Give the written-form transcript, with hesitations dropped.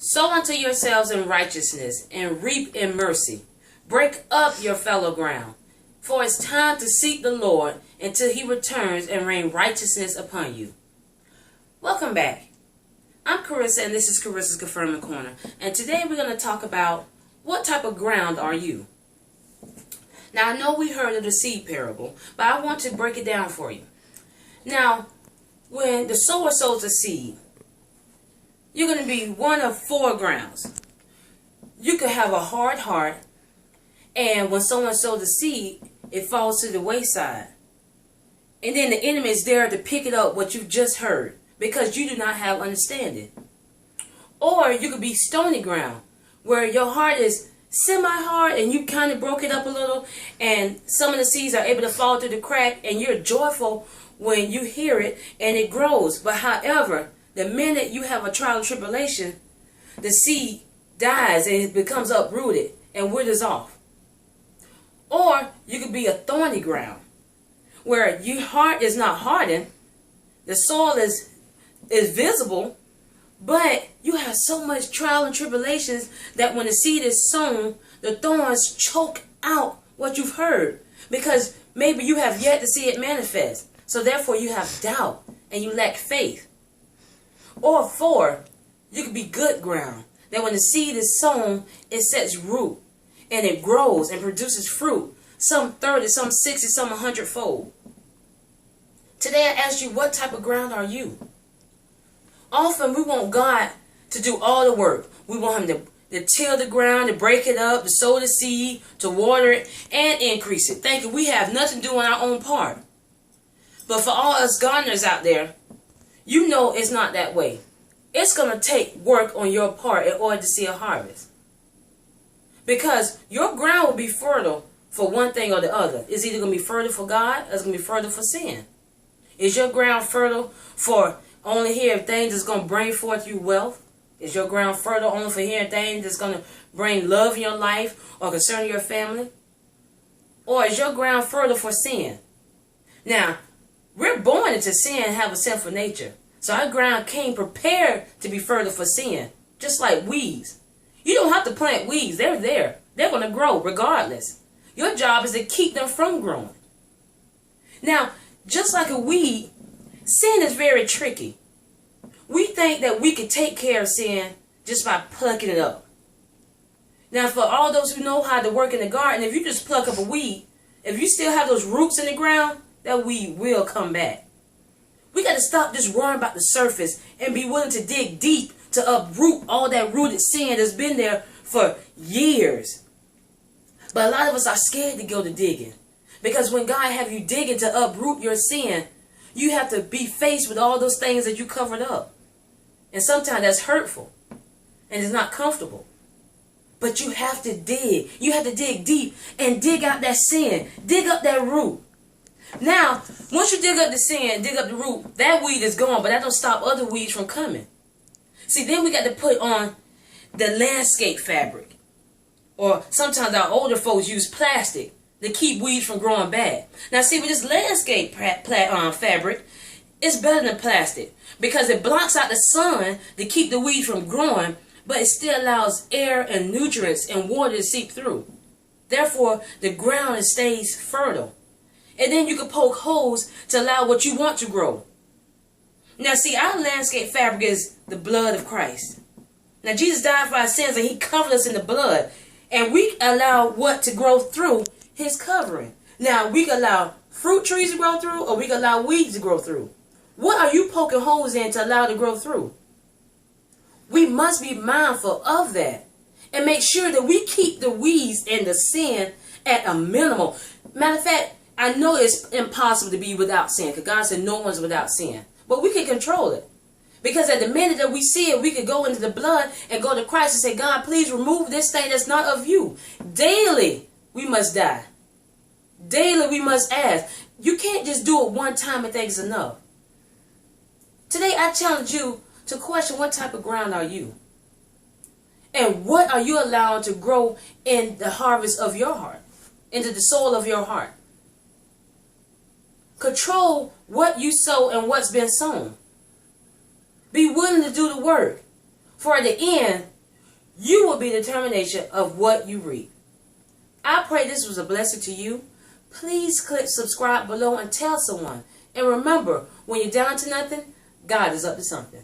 Sow unto yourselves in righteousness, and reap in mercy. Break up your fallow ground, for it's time to seek the Lord until he returns and rain righteousness upon you. Welcome back. I'm Carissa, and this is Carissa's Confirming Corner. And today we're going to talk about what type of ground are you? Now, I know we heard of the seed parable, but I want to break it down for you. Now, when the sower sows a seed, you're going to be one of four grounds. You could have a hard heart, and when someone sows a seed, it falls to the wayside. And then the enemy is there to pick it up, what you've just heard, because you do not have understanding. Or you could be stony ground, where your heart is semi-hard and you kind of broke it up a little, and some of the seeds are able to fall through the crack, and you're joyful when you hear it and it grows. But however, the minute you have a trial and tribulation, the seed dies and it becomes uprooted and withers off. Or you could be a thorny ground, where your heart is not hardened, the soil is visible, but you have so much trial and tribulations that when the seed is sown, the thorns choke out what you've heard, because maybe you have yet to see it manifest. So therefore you have doubt and you lack faith. Or four, you could be good ground, that when the seed is sown, it sets root and it grows and produces fruit, some 30, some 60, some 100-fold. Today I ask you, what type of ground are you? Often we want God to do all the work. We want him to till the ground, to break it up, to sow the seed, to water it, and increase it. Thinking we have nothing to do on our own part. But for all us gardeners out there, you know it's not that way. It's going to take work on your part in order to see a harvest. Because your ground will be fertile for one thing or the other. It's either going to be fertile for God or it's going to be fertile for sin. Is your ground fertile for only hearing things that's going to bring forth you wealth? Is your ground fertile only for hearing things that's going to bring love in your life or concern your family? Or is your ground fertile for sin? Now, we're born into sin and have a sinful nature. So our ground came prepared to be fertile for sin. Just like weeds. You don't have to plant weeds. They're there. They're going to grow regardless. Your job is to keep them from growing. Now, just like a weed, sin is very tricky. We think that we can take care of sin just by plucking it up. Now, for all those who know how to work in the garden, if you just pluck up a weed, if you still have those roots in the ground, that weed will come back. We got to stop just worrying about the surface and be willing to dig deep to uproot all that rooted sin that's been there for years. But a lot of us are scared to go to digging. Because when God have you digging to uproot your sin, you have to be faced with all those things that you covered up. And sometimes that's hurtful. And it's not comfortable. But you have to dig. You have to dig deep and dig out that sin. Dig up that root. Now, once you dig up the sin, dig up the root, that weed is gone, but that don't stop other weeds from coming. See, then we got to put on the landscape fabric. Or sometimes our older folks use plastic to keep weeds from growing back. Now, see, with this landscape fabric, it's better than plastic because it blocks out the sun to keep the weeds from growing, but it still allows air and nutrients and water to seep through. Therefore, the ground stays fertile. And then you can poke holes to allow what you want to grow. Now, see, our landscape fabric is the blood of Christ. Now, Jesus died for our sins and he covered us in the blood. And we allow what to grow through his covering. Now, we can allow fruit trees to grow through, or we can allow weeds to grow through. What are you poking holes in to allow to grow through? We must be mindful of that. And make sure that we keep the weeds and the sin at a minimal. Matter of fact, I know it's impossible to be without sin, because God said no one's without sin. But we can control it. Because at the minute that we see it, we can go into the blood and go to Christ and say, God, please remove this thing that's not of you. Daily, we must die. Daily, we must ask. You can't just do it one time and think it's enough. Today, I challenge you to question, what type of ground are you? And what are you allowing to grow in the harvest of your heart, into the soil of your heart? Control what you sow and what's been sown. Be willing to do the work. For at the end, You will be the determination of what you reap. I pray this was a blessing to you. Please click subscribe below and tell someone. And remember, when you're down to nothing, God is up to something.